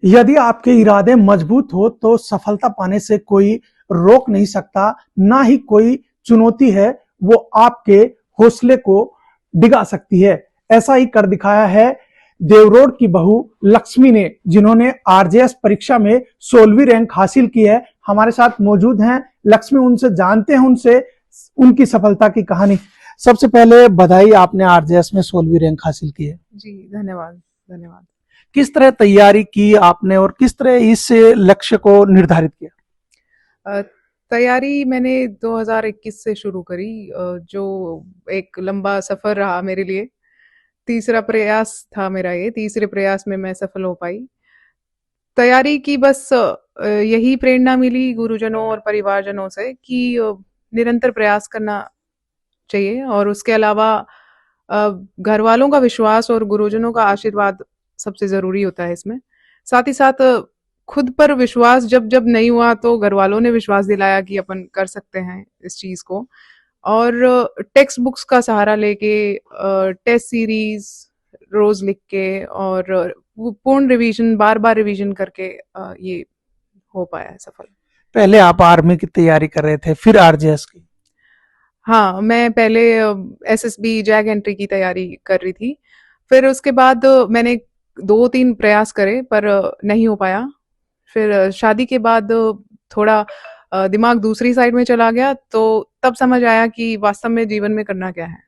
यदि आपके इरादे मजबूत हो तो सफलता पाने से कोई रोक नहीं सकता, ना ही कोई चुनौती है वो आपके हौसले को डिगा सकती है। ऐसा ही कर दिखाया है देवरोड की बहू लक्ष्मी ने, जिन्होंने आरजेएस परीक्षा में 16वीं रैंक हासिल की है। हमारे साथ मौजूद हैं लक्ष्मी, उनसे जानते हैं उनसे उनकी सफलता की कहानी। सबसे पहले बधाई, आपने आरजेएस में 16वीं रैंक हासिल की है। जी, धन्यवाद धन्यवाद। किस तरह तैयारी की आपने और किस तरह इस लक्ष्य को निर्धारित किया? तैयारी मैंने 2021 से शुरू करी, जो एक लंबा सफर रहा मेरे लिए। तीसरा प्रयास था मेरा ये, तीसरे प्रयास में मैं सफल हो पाई। तैयारी की बस यही प्रेरणा मिली गुरुजनों और परिवारजनों से कि निरंतर प्रयास करना चाहिए, और उसके अलावा घर वालों का विश्वास और गुरुजनों का आशीर्वाद सबसे ज़रूरी होता है इसमें। साथ ही साथ खुद पर विश्वास जब जब नहीं हुआ तो घर वालों ने विश्वास दिलाया कि अपन कर सकते हैं इस चीज़ को, और टेक्स्ट बुक्स का सहारा लेके टेस्ट सीरीज रोज लिख के और पूर्ण रिवीजन, बार बार रिवीजन करके ये हो पाया है सफल। पहले आप आर्मी की तैयारी कर रहे थे, फिर आरजेएस की? हाँ, मैं पहले एसएसबी जैक एंट्री की तैयारी कर रही थी। फिर उसके बाद मैंने 2-3 प्रयास करे पर नहीं हो पाया। फिर शादी के बाद थोड़ा दिमाग दूसरी साइड में चला गया, तो तब समझ आया कि वास्तव में जीवन में करना क्या है।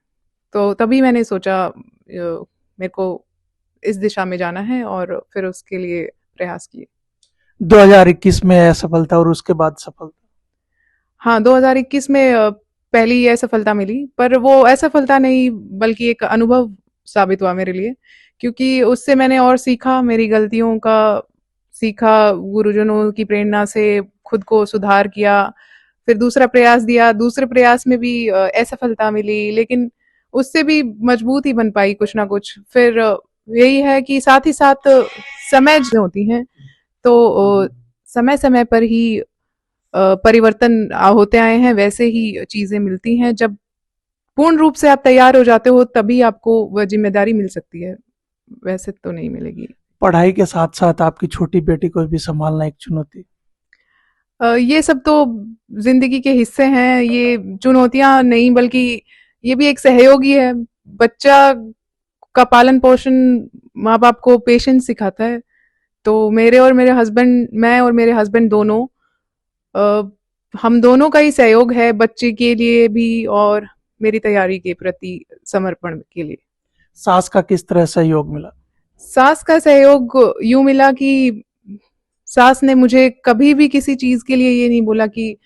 तो तभी मैंने सोचा मेरे को इस दिशा में जाना है, और फिर उसके लिए प्रयास किए। 2021 में असफलता और उसके बाद सफलता? हाँ, 2021 में पहली असफलता मिली, पर वो असफलता नहीं बल्कि एक अनुभव साबित हुआ मेरे लिए, क्योंकि उससे मैंने और सीखा, मेरी गलतियों का सीखा, गुरुजनों की प्रेरणा से खुद को सुधार किया। फिर दूसरा प्रयास दिया, दूसरे प्रयास में भी असफलता मिली, लेकिन उससे भी मजबूत ही बन पाई कुछ ना कुछ। फिर यही है कि साथ ही साथ समय जो होती हैं, तो समय समय पर ही परिवर्तन होते आए हैं, वैसे ही चीजें मिलती हैं। जब पूर्ण रूप से आप तैयार हो जाते हो तभी आपको वह जिम्मेदारी मिल सकती है, वैसे तो नहीं मिलेगी। पढ़ाई के साथ साथ आपकी छोटी बेटी को भी संभालना एक चुनौती? ये सब तो जिंदगी के हिस्से हैं, ये चुनौतियां नहीं बल्कि ये भी एक सहयोगी है। बच्चा का पालन पोषण माँ बाप को पेशेंस सिखाता है। तो मैं और मेरे हस्बैंड दोनों, अ, हम दोनों का ही सहयोग है बच्चे के लिए भी और मेरी तैयारी के प्रति समर्पण के लिए। सास का किस तरह सहयोग मिला? सास का सहयोग यूं मिला कि सास ने मुझे कभी भी किसी चीज के लिए ये नहीं बोला कि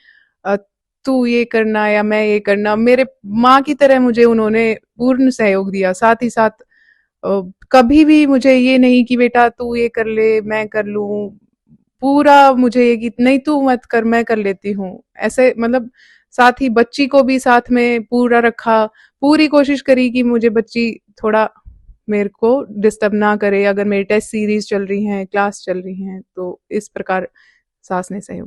अ, तू ये करना या मैं ये करना। मेरे माँ की तरह मुझे उन्होंने पूर्ण सहयोग दिया। साथ ही साथ कभी भी मुझे ये नहीं कि बेटा तू ये कर ले मैं कर लूं, पूरा मुझे ये कि नहीं तू मत कर मैं कर लेती हूँ, ऐसे मतलब। साथ ही बच्ची को भी साथ में पूरा रखा, पूरी कोशिश करी कि मुझे बच्ची थोड़ा मेरे को डिस्टर्ब ना करे, अगर मेरी टेस्ट सीरीज चल रही हैं, क्लास चल रही हैं, तो इस प्रकार सास ने सहयोग